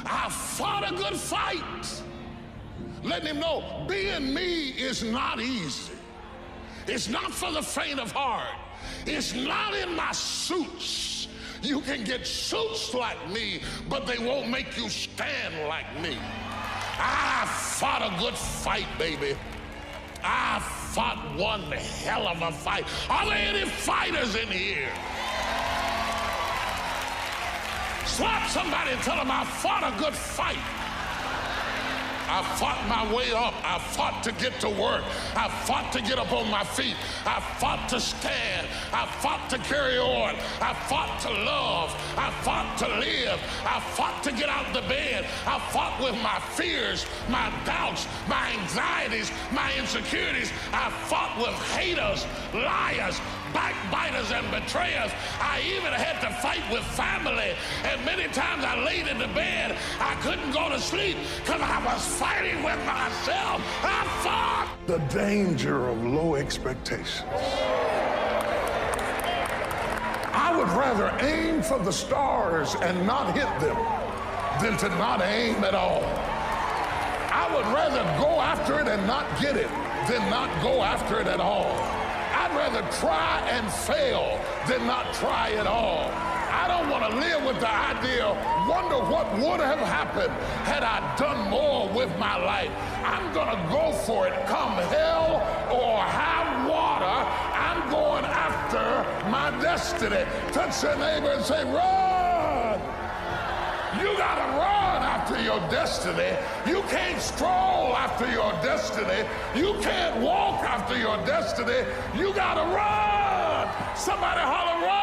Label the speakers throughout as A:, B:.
A: I fought a good fight. Letting him know being me is not easy. It's not for the faint of heart. It's not in my suits. You can get suits like me, but they won't make you stand like me. I fought a good fight, baby. I fought one hell of a fight. Are there any fighters in here? Slap somebody and tell them I fought a good fight. I fought my way up. I fought to get to work. I fought to get up on my feet. I fought to stand. I fought to carry on. I fought to love. I fought to live. I fought to get out of the bed. I fought with my fears, my doubts, my anxieties, my insecurities. I fought with haters, liars, backbiters, and betrayers. I even had to fight with family. And many times I laid in the bed, I couldn't go to sleep because I was fighting with myself. I fought. The danger of low expectations. I would rather aim for the stars and not hit them than to not aim at all. I would rather go after it and not get it than not go after it at all. I'd rather try and fail than not try at all. I don't want to live with the idea, wonder what would have happened had I done more with my life. I'm going to go for it, come hell or high water. I'm going after my destiny. Touch your neighbor and say, run. You got to run after your destiny. You can't stroll after your destiny. You can't walk after your destiny. You got to run. Somebody holler, run.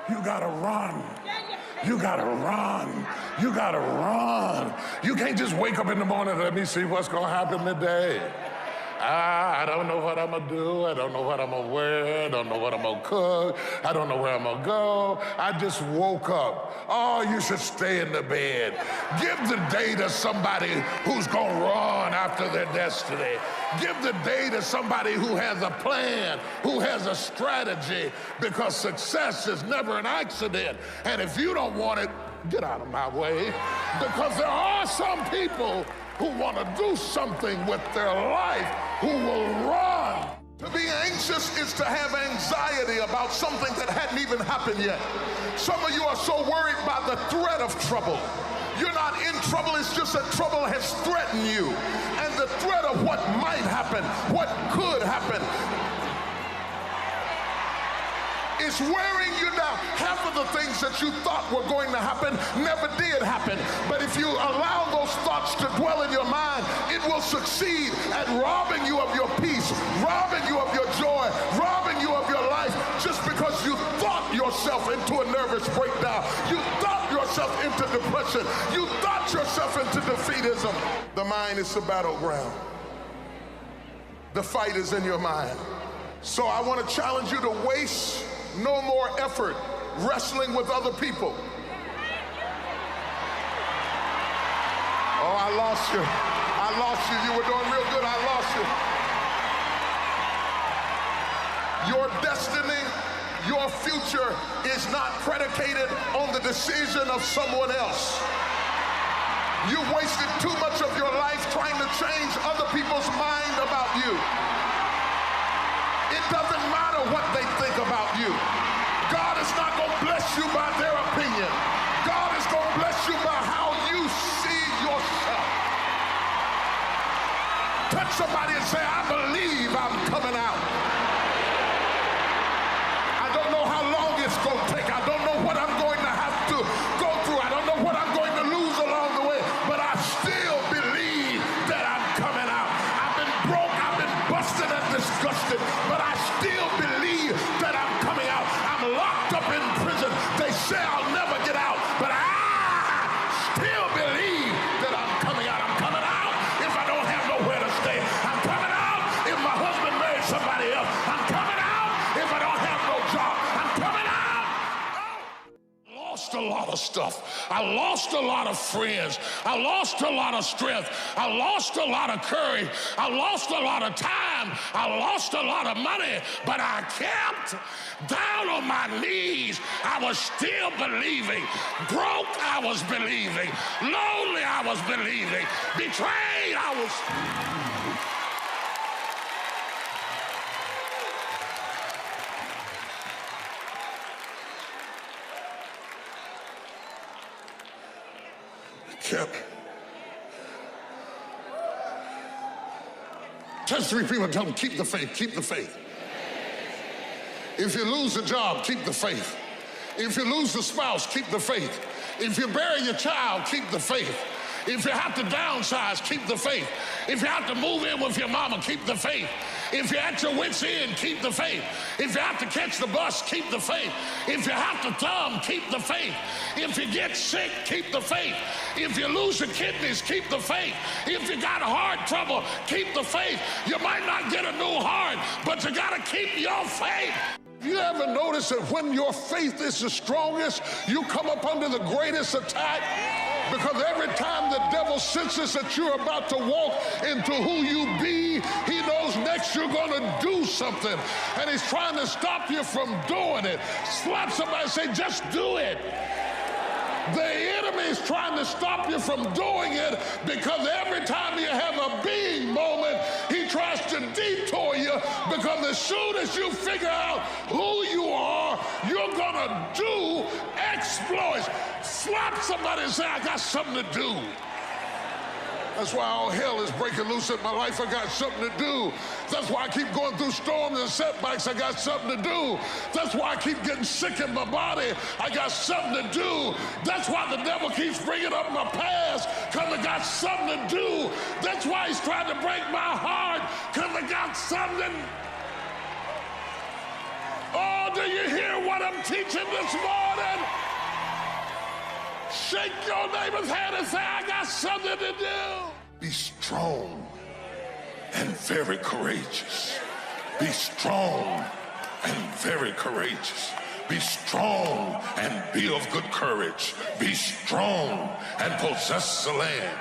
A: You gotta run. You gotta run. You gotta run. You can't just wake up in the morning and let me see what's gonna happen today. I don't know what I'm gonna do. I don't know what I'm gonna wear. I don't know what I'm gonna cook. I don't know where I'm gonna go. I just woke up. Oh, you should stay in the bed. Give the day to somebody who's gonna run after their destiny. Give the day to somebody who has a plan, who has a strategy, because success is never an accident. And if you don't want it, get out of my way. Because there are some people who want to do something with their life, who will run. To be anxious is to have anxiety about something that hadn't even happened yet. Some of you are so worried by the threat of trouble. You're not in trouble, it's just that trouble has threatened you. And the threat of what might happen, what could happen, is wearing you down. Half of the things that you thought were going to happen never did happen. But if you allow those thoughts to dwell in your mind, it will succeed at robbing you of your peace, robbing you of your joy, robbing you of your life, just because you thought yourself into a nervous breakdown. You thought yourself into depression. You thought yourself into defeatism. The mind is the battleground. The fight is in your mind. So I want to challenge you to waste no more effort wrestling with other people. Oh, I lost you. I lost you. You were doing real good. I lost you. Your destiny, your future is not predicated on the decision of someone else. You wasted too much of your life trying to change other people's mind about you. It doesn't matter what they think about you. God is not going to bless you by their opinion. God is going to bless you by how you see yourself. Touch somebody and say, I believe I'm coming out. I don't know how long it's going to take. I don't know what I'm going to have to go through. I don't know what I'm going to lose along the way, but I still believe that I'm coming out. I've been broke, I've been busted and disgusted, but I still believe that I'm coming out. I'm locked up in prison. They say I'll never get out, but I still believe that I'm coming out. I'm coming out if I don't have nowhere to stay. I'm coming out if my husband married somebody else. I'm coming out if I don't have no job. I'm coming out. I lost a lot of stuff. I lost a lot of friends. I lost a lot of strength. I lost a lot of courage. I lost a lot of time. time, I lost a lot of money, but I kept down on my knees. I was still believing. Broke, I was believing. Lonely, I was believing. Betrayed, I was... Kept. Touch 3 people and tell them, keep the faith, keep the faith. If you lose a job, keep the faith. If you lose a spouse, keep the faith. If you bury your child, keep the faith. If you have to downsize, keep the faith. If you have to move in with your mama, keep the faith. If you're at your wit's end, keep the faith. If you have to catch the bus, keep the faith. If you have to thumb, keep the faith. If you get sick, keep the faith. If you lose your kidneys, keep the faith. If you got heart trouble, keep the faith. You might not get a new heart, but you gotta keep your faith. You ever notice that when your faith is the strongest, you come up under the greatest attack? Because every time the devil senses that you're about to walk into who you be, he knows next you're going to do something. And he's trying to stop you from doing it. Slap somebody and say, just do it. The enemy is trying to stop you from doing it because every time you have a being moment, he tries to detour you, because as soon as you figure out who you are, you're going to do exploits. Slap somebody and say, I got something to do. That's why all hell is breaking loose in my life. I got something to do. That's why I keep going through storms and setbacks. I got something to do. That's why I keep getting sick in my body. I got something to do. That's why the devil keeps bringing up my past, because I got something to do. That's why he's trying to break my heart, because I got something. Oh, do you hear what I'm teaching this morning? Shake your neighbor's hand and say, I got something to do. Be strong and very courageous. Be strong and very courageous. Be strong and be of good courage. Be strong and possess the land.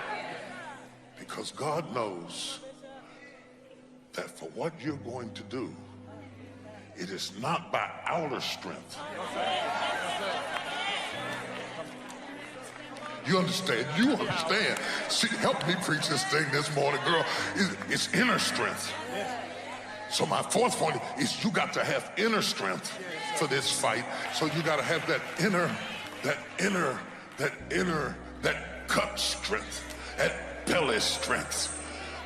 A: Because God knows that for what you're going to do, it is not by outer strength. You understand? You understand. See, help me preach this thing this morning, girl. It's inner strength. So my fourth point is you got to have inner strength for this fight. So you got to have that gut strength, that belly strength,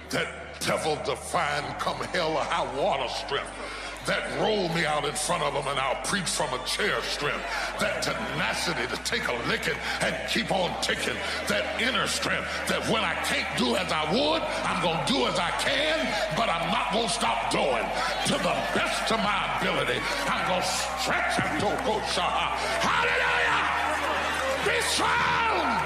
A: that devil-defying come hell or high water strength. That roll me out in front of them and I'll preach from a chair strength. That tenacity to take a licking and keep on ticking. That inner strength that when I can't do as I would, I'm going to do as I can, but I'm not going to stop doing. To the best of my ability, I'm going to stretch and go. Hallelujah! Be strong!